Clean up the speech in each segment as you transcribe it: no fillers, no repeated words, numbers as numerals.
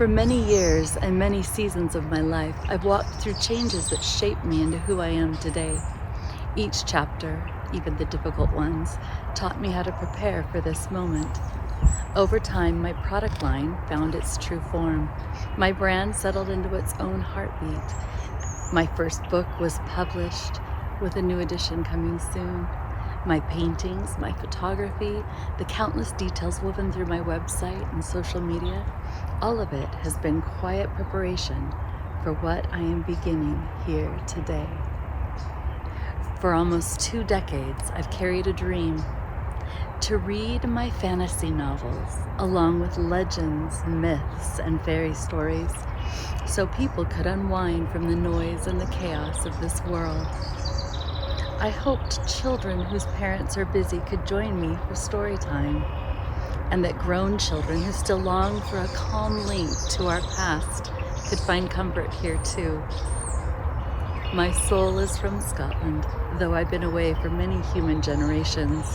For many years and many seasons of my life, I've walked through changes that shaped me into who I am today. Each chapter, even the difficult ones, taught me how to prepare for this moment. Over time, my product line found its true form. My brand settled into its own heartbeat. My first book was published, with a new edition coming soon. My paintings, my photography, the countless details woven through my website and social media, all of it has been quiet preparation for what I am beginning here today. For almost 2 decades, I've carried a dream to read my fantasy novels along with legends, myths, and fairy stories so people could unwind from the noise and the chaos of this world. I hoped children whose parents are busy could join me for story time, and that grown children who still long for a calm link to our past could find comfort here too. My soul is from Scotland, though I've been away for many human generations.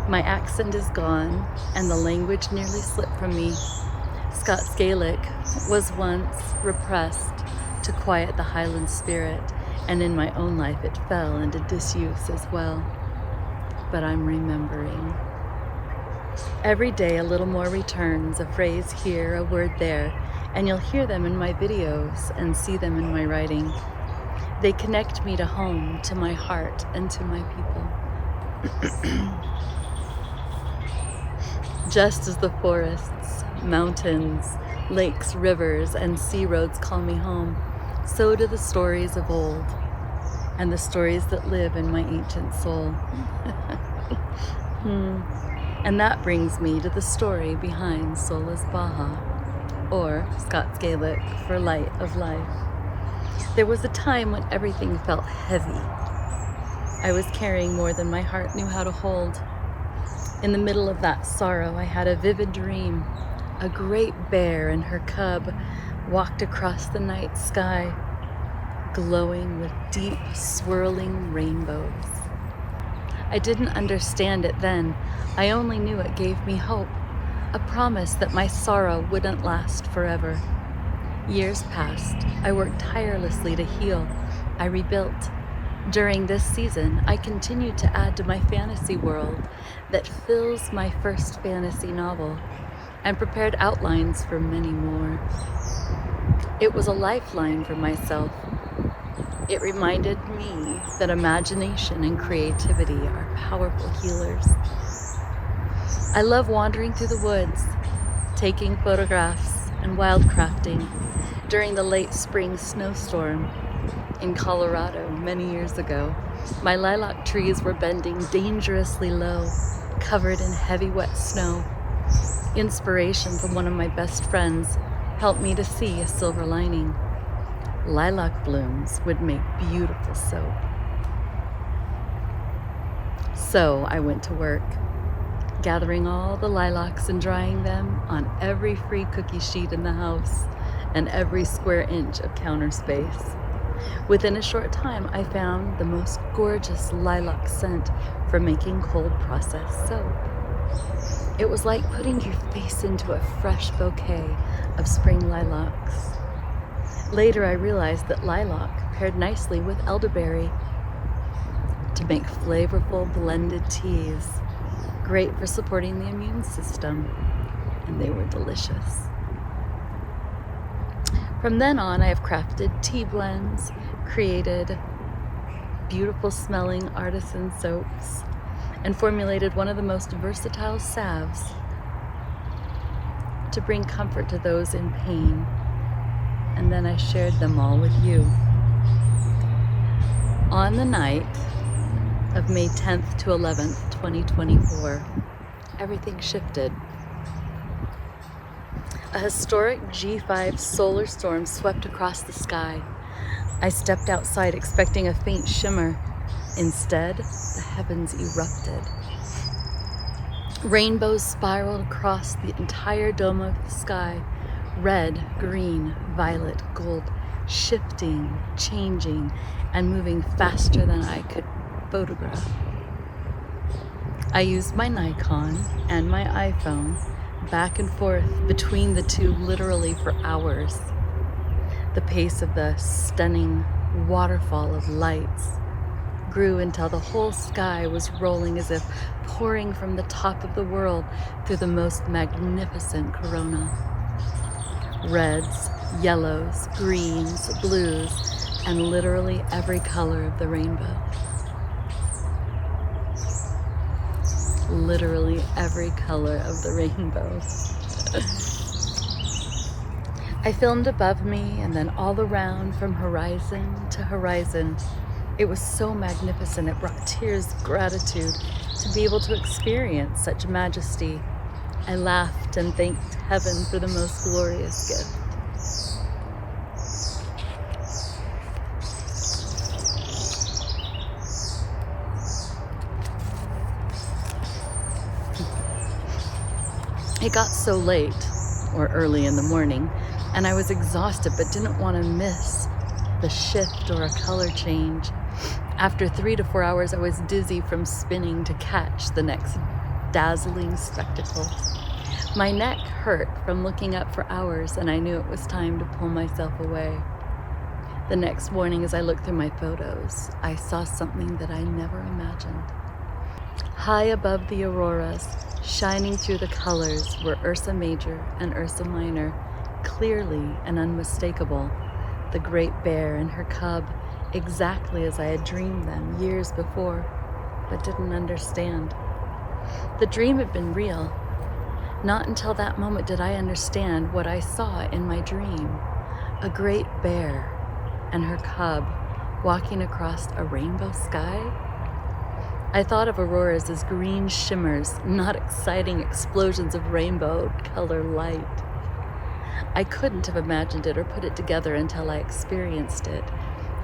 My accent is gone, and the language nearly slipped from me. Scots Gaelic was once repressed to quiet the Highland spirit, and in my own life it fell into disuse as well. But I'm remembering. Every day a little more returns, a phrase here, a word there, and you'll hear them in my videos and see them in my writing. They connect me to home, to my heart, and to my people. Just as the forests, mountains, lakes, rivers, and sea roads call me home, so do the stories of old, and the stories that live in my ancient soul. And that brings me to the story behind Solas Beatha, or Scots Gaelic for light of life. There was a time when everything felt heavy. I was carrying more than my heart knew how to hold. In the middle of that sorrow, I had a vivid dream. A great bear and her cub walked across the night sky, glowing with deep, swirling rainbows. I didn't understand it then. I only knew it gave me hope, a promise that my sorrow wouldn't last forever. Years passed. I worked tirelessly to heal. I rebuilt. During this season, I continued to add to my fantasy world that fills my first fantasy novel, and prepared outlines for many more. It was a lifeline for myself. It reminded me that imagination and creativity are powerful healers. I love wandering through the woods, taking photographs and wildcrafting during the late spring snowstorm in Colorado many years ago. My lilac trees were bending dangerously low, covered in heavy wet snow. Inspiration from one of my best friends helped me to see a silver lining. Lilac blooms would make beautiful soap. So I went to work, gathering all the lilacs and drying them on every free cookie sheet in the house and every square inch of counter space. Within a short time, I found the most gorgeous lilac scent for making cold processed soap. It was like putting your face into a fresh bouquet of spring lilacs. Later, I realized that lilac paired nicely with elderberry to make flavorful blended teas, great for supporting the immune system, and they were delicious. From then on, I have crafted tea blends, created beautiful smelling artisan soaps, and formulated one of the most versatile salves to bring comfort to those in pain. And then I shared them all with you. On the night of May 10th to 11th, 2024, everything shifted. A historic G5 solar storm swept across the sky. I stepped outside expecting a faint shimmer. Instead, the heavens erupted. Rainbows spiraled across the entire dome of the sky. Red, green, violet, gold, shifting, changing, and moving faster than I could photograph. I used my Nikon and my iPhone, back and forth between the two literally for hours. The pace of the stunning waterfall of lights grew until the whole sky was rolling as if pouring from the top of the world through the most magnificent corona. Reds, yellows, greens, blues, and literally every color of the rainbow. Literally every color of the rainbow. I filmed above me and then all around from horizon to horizon. It was so magnificent, it brought tears of gratitude to be able to experience such majesty. I laughed and thanked heaven for the most glorious gift. It got so late, or early in the morning, and I was exhausted but didn't want to miss the shift or a color change. After 3 to 4 hours, I was dizzy from spinning to catch the next dazzling spectacle. My neck hurt from looking up for hours, and I knew it was time to pull myself away. The next morning, as I looked through my photos, I saw something that I never imagined. High above the auroras, shining through the colors, were Ursa Major and Ursa Minor, clearly and unmistakable, the great bear and her cub, exactly as I had dreamed them years before, but didn't understand. The dream had been real. Not until that moment did I understand what I saw in my dream. A great bear and her cub walking across a rainbow sky. I thought of auroras as green shimmers, not exciting explosions of rainbow color light. I couldn't have imagined it or put it together until I experienced it,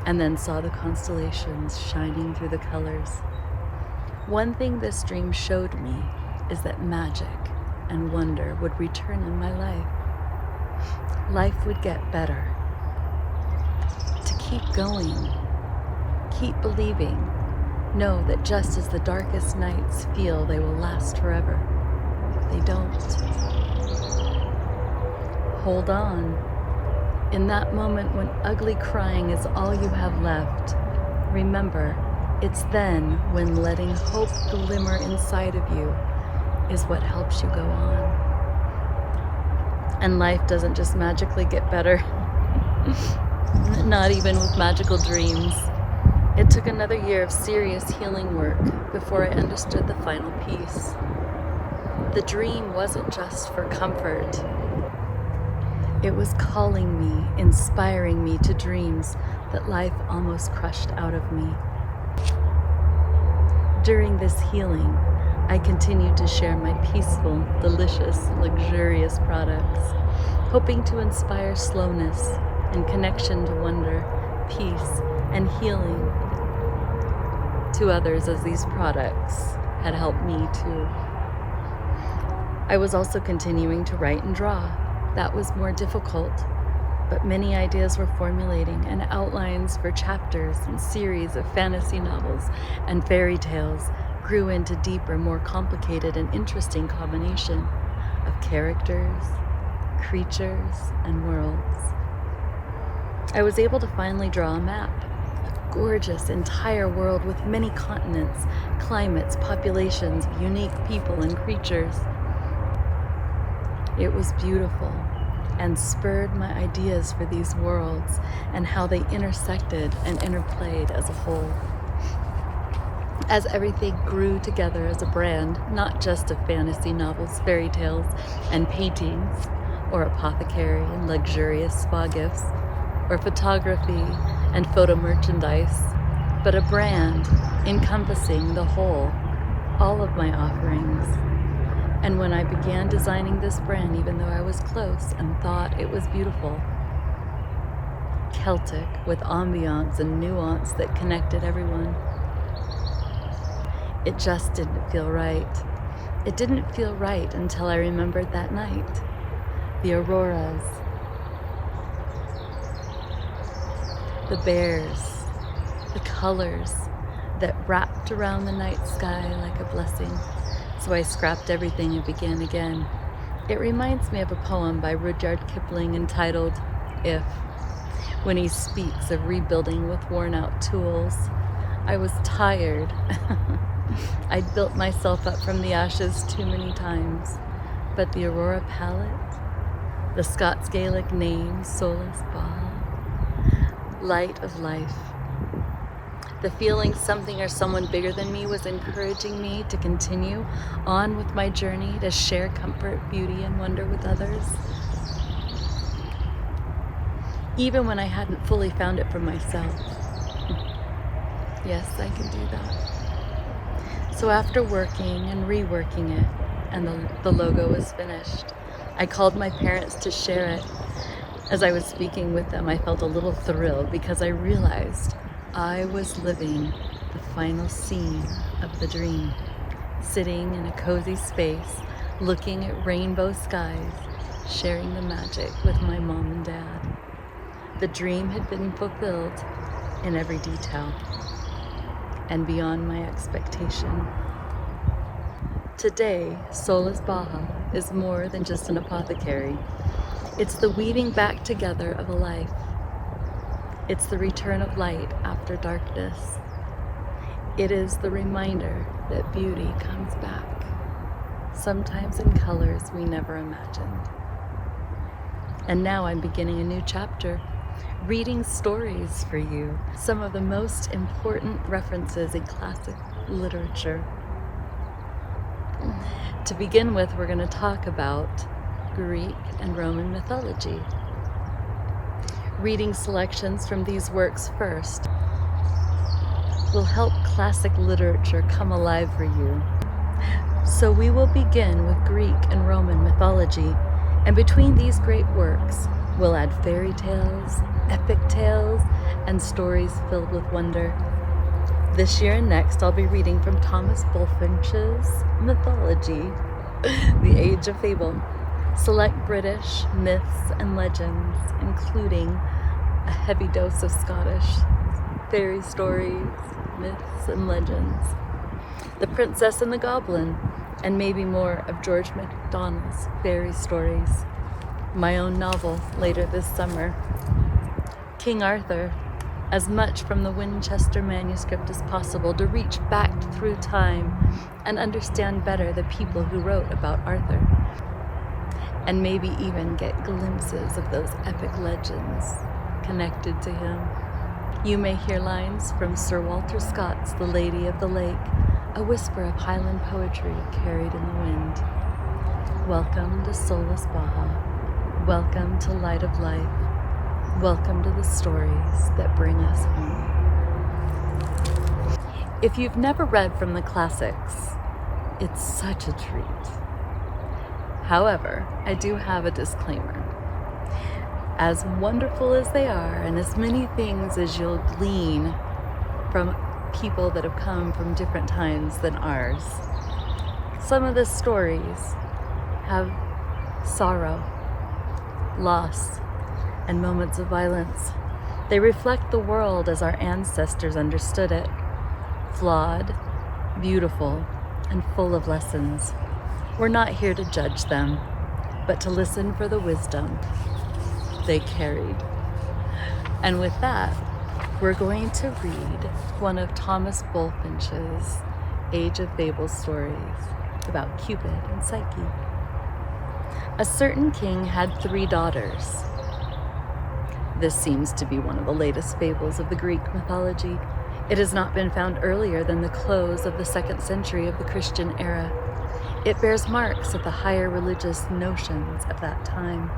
and then saw the constellations shining through the colors. One thing this dream showed me is that magic and wonder would return in my life. Life would get better. To keep going, keep believing, know that just as the darkest nights feel they will last forever, they don't. Hold on. In that moment when ugly crying is all you have left, remember, it's then when letting hope glimmer inside of you is what helps you go on. And life doesn't just magically get better, not even with magical dreams. It took another year of serious healing work before I understood the final piece. The dream wasn't just for comfort. It was calling me, inspiring me to dreams that life almost crushed out of me. During this healing, I continued to share my peaceful, delicious, luxurious products, hoping to inspire slowness and connection to wonder, peace, and healing to others, as these products had helped me too. I was also continuing to write and draw. That was more difficult, but many ideas were formulating, and outlines for chapters and series of fantasy novels and fairy tales grew into deeper, more complicated and interesting combination of characters, creatures, and worlds. I was able to finally draw a map, a gorgeous entire world with many continents, climates, populations of unique people and creatures. It was beautiful and spurred my ideas for these worlds and how they intersected and interplayed as a whole. As everything grew together as a brand, not just of fantasy novels, fairy tales, and paintings, or apothecary and luxurious spa gifts, or photography and photo merchandise, but a brand encompassing the whole, all of my offerings. And when I began designing this brand, even though I was close and thought it was beautiful, Celtic with ambiance and nuance that connected everyone, it just didn't feel right. It didn't feel right until I remembered that night, the auroras, the bears, the colors that wrapped around the night sky like a blessing. So I scrapped everything and began again. It reminds me of a poem by Rudyard Kipling entitled If, when he speaks of rebuilding with worn-out tools. I was tired. I'd built myself up from the ashes too many times, but the Aurora palette, the Scots Gaelic name, Solas Beatha, light of life, the feeling something or someone bigger than me was encouraging me to continue on with my journey, to share comfort, beauty, and wonder with others, even when I hadn't fully found it for myself. Yes, I can do that. So after working and reworking it, and the logo was finished, I called my parents to share it. As I was speaking with them, I felt a little thrill because I realized I was living the final scene of the dream, sitting in a cozy space, looking at rainbow skies, sharing the magic with my mom and dad. The dream had been fulfilled in every detail and beyond my expectation. Today, Solas Beatha is more than just an apothecary. It's the weaving back together of a life. It's the return of light after darkness. It is the reminder that beauty comes back, sometimes in colors we never imagined. And now I'm beginning a new chapter, reading stories for you, some of the most important references in classic literature. To begin with, we're going to talk about Greek and Roman mythology. Reading selections from these works first will help classic literature come alive for you. So we will begin with Greek and Roman mythology, and between these great works, we'll add fairy tales, epic tales, and stories filled with wonder. This year and next, I'll be reading from Thomas Bulfinch's mythology, The Age of Fable. Select British myths and legends, including a heavy dose of Scottish fairy stories, myths and legends, The Princess and the Goblin, and maybe more of George MacDonald's fairy stories. My own novel later this summer. King Arthur, as much from the Winchester manuscript as possible to reach back through time and understand better the people who wrote about Arthur, and maybe even get glimpses of those epic legends connected to him. You may hear lines from Sir Walter Scott's The Lady of the Lake, a whisper of Highland poetry carried in the wind. Welcome to Solas Beatha. Welcome to Light of Life. Welcome to the stories that bring us home. If you've never read from the classics, it's such a treat. However, I do have a disclaimer. As wonderful as they are, and as many things as you'll glean from people that have come from different times than ours, some of the stories have sorrow, loss, and moments of violence. They reflect the world as our ancestors understood it, flawed, beautiful, and full of lessons. We're not here to judge them, but to listen for the wisdom they carried. And with that, we're going to read one of Thomas Bulfinch's Age of Fable stories about Cupid and Psyche. A certain king had 3 daughters. This seems to be one of the latest fables of the Greek mythology. It has not been found earlier than the close of the 2nd century of the Christian era. It bears marks of the higher religious notions of that time.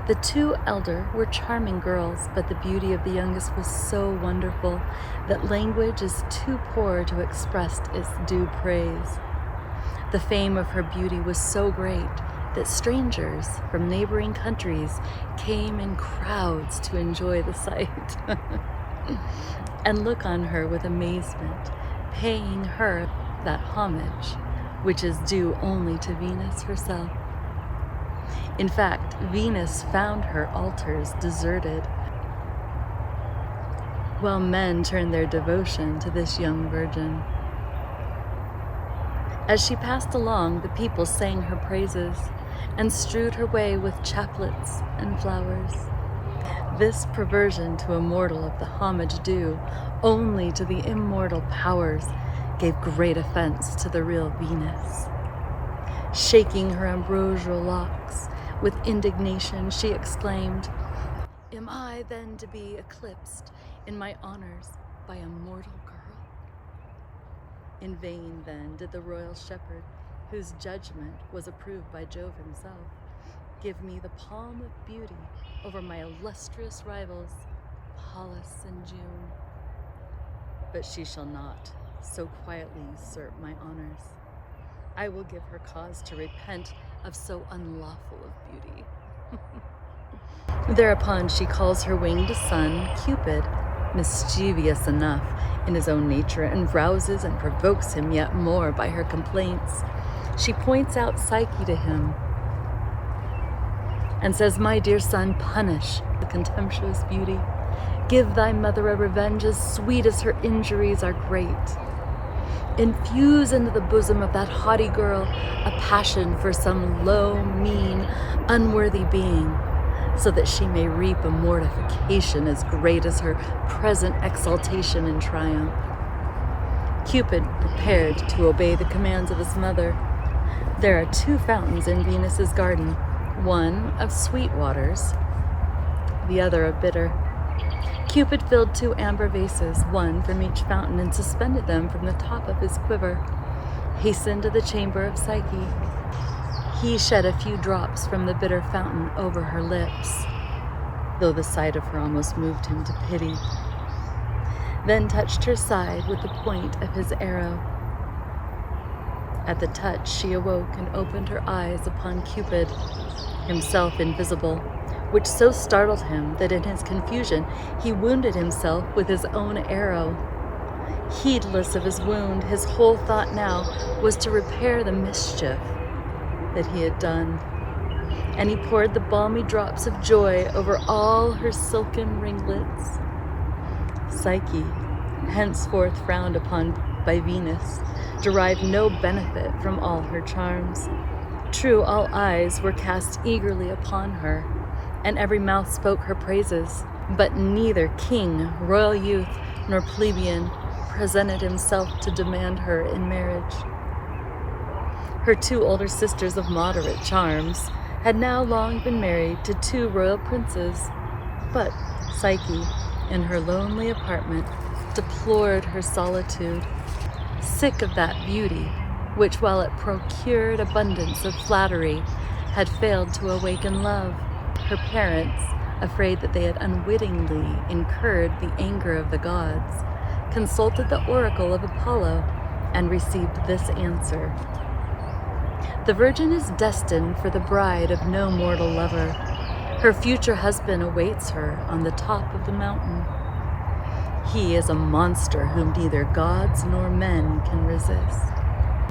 The 2 elder were charming girls, but the beauty of the youngest was so wonderful that language is too poor to express its due praise. The fame of her beauty was so great that strangers from neighboring countries came in crowds to enjoy the sight and look on her with amazement, paying her that homage which is due only to Venus herself. In fact, Venus found her altars deserted, while men turned their devotion to this young virgin. As she passed along, the people sang her praises, and strewed her way with chaplets and flowers. This perversion to a mortal of the homage due only to the immortal powers gave great offense to the real Venus. Shaking her ambrosial locks with indignation, she exclaimed, "Am I then to be eclipsed in my honors by a mortal girl?" In vain then did the royal shepherd, whose judgment was approved by Jove himself, give me the palm of beauty over my illustrious rivals, Pallas and June. But she shall not so quietly usurp my honors. I will give her cause to repent of so unlawful of beauty. Thereupon she calls her winged son, Cupid, mischievous enough in his own nature, and rouses and provokes him yet more by her complaints. She points out Psyche to him and says, "My dear son, punish the contemptuous beauty. Give thy mother a revenge as sweet as her injuries are great. Infuse into the bosom of that haughty girl a passion for some low, mean, unworthy being, so that she may reap a mortification as great as her present exaltation and triumph." Cupid prepared to obey the commands of his mother. There are 2 fountains in Venus's garden, one of sweet waters, the other of bitter. Cupid filled 2 amber vases, one from each fountain, and suspended them from the top of his quiver. Hastened to the chamber of Psyche. He shed a few drops from the bitter fountain over her lips, though the sight of her almost moved him to pity. Then touched her side with the point of his arrow. At the touch she awoke and opened her eyes upon Cupid, himself invisible, which so startled him that in his confusion he wounded himself with his own arrow. Heedless of his wound, his whole thought now was to repair the mischief that he had done, and he poured the balmy drops of joy over all her silken ringlets. Psyche, henceforth frowned upon by Venus, derived no benefit from all her charms. True, all eyes were cast eagerly upon her, and every mouth spoke her praises, but neither king, royal youth, nor plebeian presented himself to demand her in marriage. Her 2 older sisters of moderate charms had now long been married to 2 royal princes, but Psyche, in her lonely apartment, deplored her solitude, sick of that beauty which, while it procured abundance of flattery, had failed to awaken love. Her parents, afraid that they had unwittingly incurred the anger of the gods, consulted the oracle of Apollo and received this answer: "The virgin is destined for the bride of no mortal lover. Her future husband awaits her on the top of the mountain. He is a monster whom neither gods nor men can resist."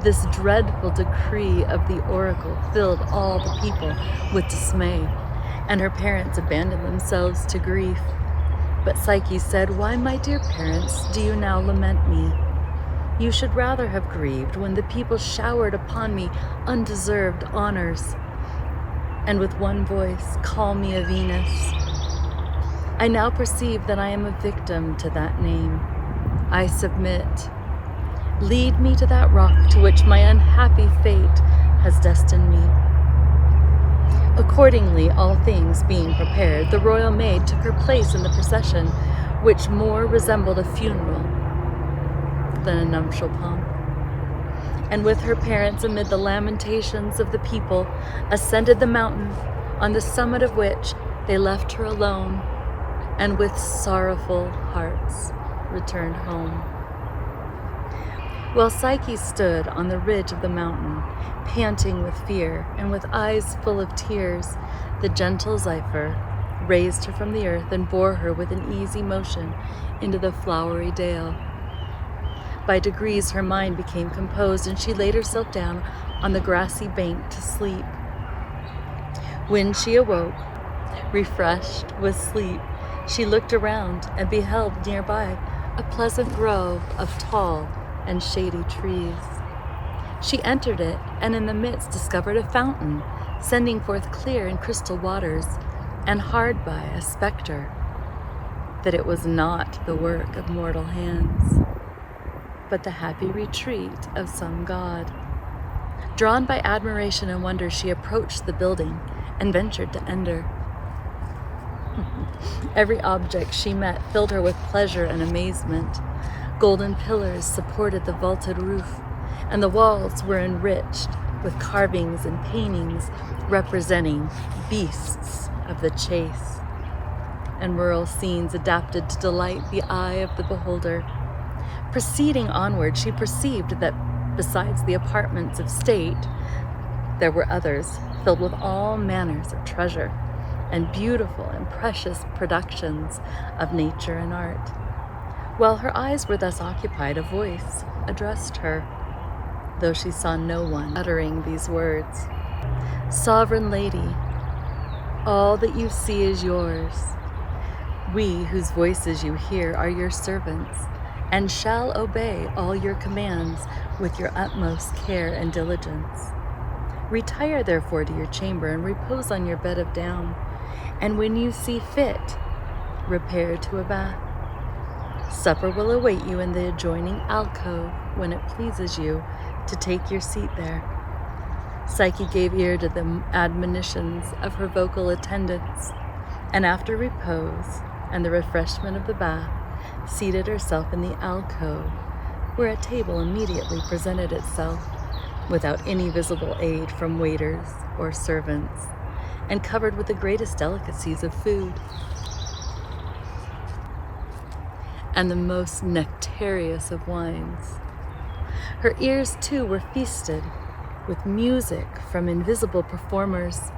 This dreadful decree of the oracle filled all the people with dismay, and her parents abandoned themselves to grief. But Psyche said, "Why, my dear parents, do you now lament me? You should rather have grieved when the people showered upon me undeserved honors, and with one voice call me a Venus. I now perceive that I am a victim to that name. I submit. Lead me to that rock to which my unhappy fate has destined me." Accordingly, all things being prepared, the royal maid took her place in the procession, which more resembled a funeral than a nuptial pomp, and with her parents amid the lamentations of the people, ascended the mountain, on the summit of which they left her alone, and with sorrowful hearts returned home. While Psyche stood on the ridge of the mountain, panting with fear and with eyes full of tears, the gentle Zephyr raised her from the earth and bore her with an easy motion into the flowery dale. By degrees her mind became composed, and she laid herself down on the grassy bank to sleep. When she awoke, refreshed with sleep, she looked around and beheld nearby a pleasant grove of tall and shady trees. She entered it, and in the midst discovered a fountain, sending forth clear and crystal waters, and hard by a spectre, that it was not the work of mortal hands, but the happy retreat of some god. Drawn by admiration and wonder, she approached the building and ventured to enter. Every object she met filled her with pleasure and amazement. Golden pillars supported the vaulted roof, and the walls were enriched with carvings and paintings representing beasts of the chase, and rural scenes adapted to delight the eye of the beholder. Proceeding onward, she perceived that besides the apartments of state, there were others filled with all manners of treasure and beautiful and precious productions of nature and art. While her eyes were thus occupied, a voice addressed her, though she saw no one uttering these words. "Sovereign lady, all that you see is yours. We, whose voices you hear, are your servants, and shall obey all your commands with your utmost care and diligence. Retire therefore to your chamber and repose on your bed of down, and when you see fit, repair to a bath. Supper will await you in the adjoining alcove when it pleases you to take your seat there." Psyche gave ear to the admonitions of her vocal attendants, and after repose and the refreshment of the bath, seated herself in the alcove, where a table immediately presented itself, without any visible aid from waiters or servants, and covered with the greatest delicacies of food, and the most nectareous of wines. Her ears, too, were feasted with music from invisible performers,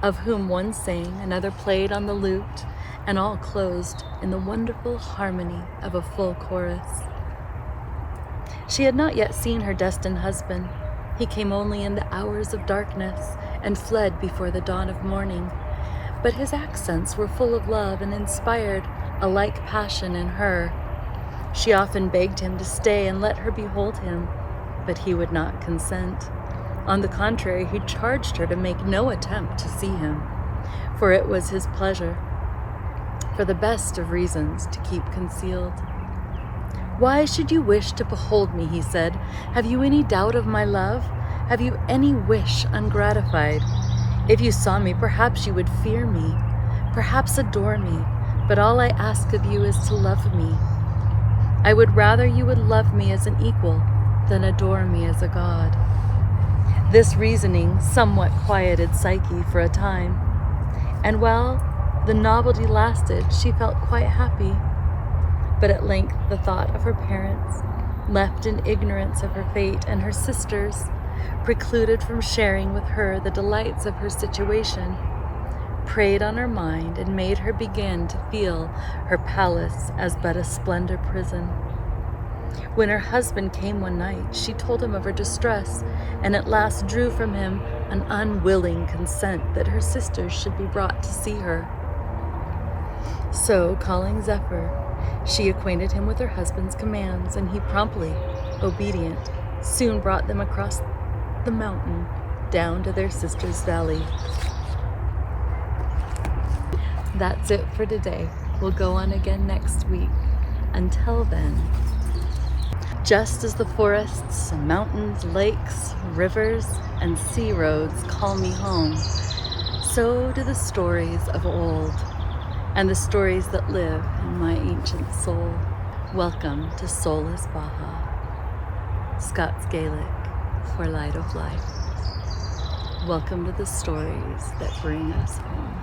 of whom one sang, another played on the lute, and all closed in the wonderful harmony of a full chorus. She had not yet seen her destined husband. He came only in the hours of darkness and fled before the dawn of morning, but his accents were full of love and inspired a like passion in her. She often begged him to stay and let her behold him, but he would not consent. On the contrary, he charged her to make no attempt to see him, for it was his pleasure, for the best of reasons, to keep concealed. "Why should you wish to behold me?" he said. "Have you any doubt of my love? Have you any wish ungratified? If you saw me, perhaps you would fear me, perhaps adore me, but all I ask of you is to love me. I would rather you would love me as an equal than adore me as a god." This reasoning somewhat quieted Psyche for a time, and while the novelty lasted, she felt quite happy. But at length the thought of her parents, left in ignorance of her fate, and her sisters, precluded from sharing with her the delights of her situation, preyed on her mind and made her begin to feel her palace as but a splendid prison. When her husband came one night, she told him of her distress, and at last drew from him an unwilling consent that her sisters should be brought to see her. So, calling Zephyr, she acquainted him with her husband's commands, and he promptly, obedient, soon brought them across the mountain down to their sister's valley. That's it for today. We'll go on again next week. Until then, just as the forests, mountains, lakes, rivers, and sea roads call me home, so do the stories of old, and the stories that live in my ancient soul. Welcome to Solas Beatha, Scots Gaelic for Light of Life. Welcome to the stories that bring us home.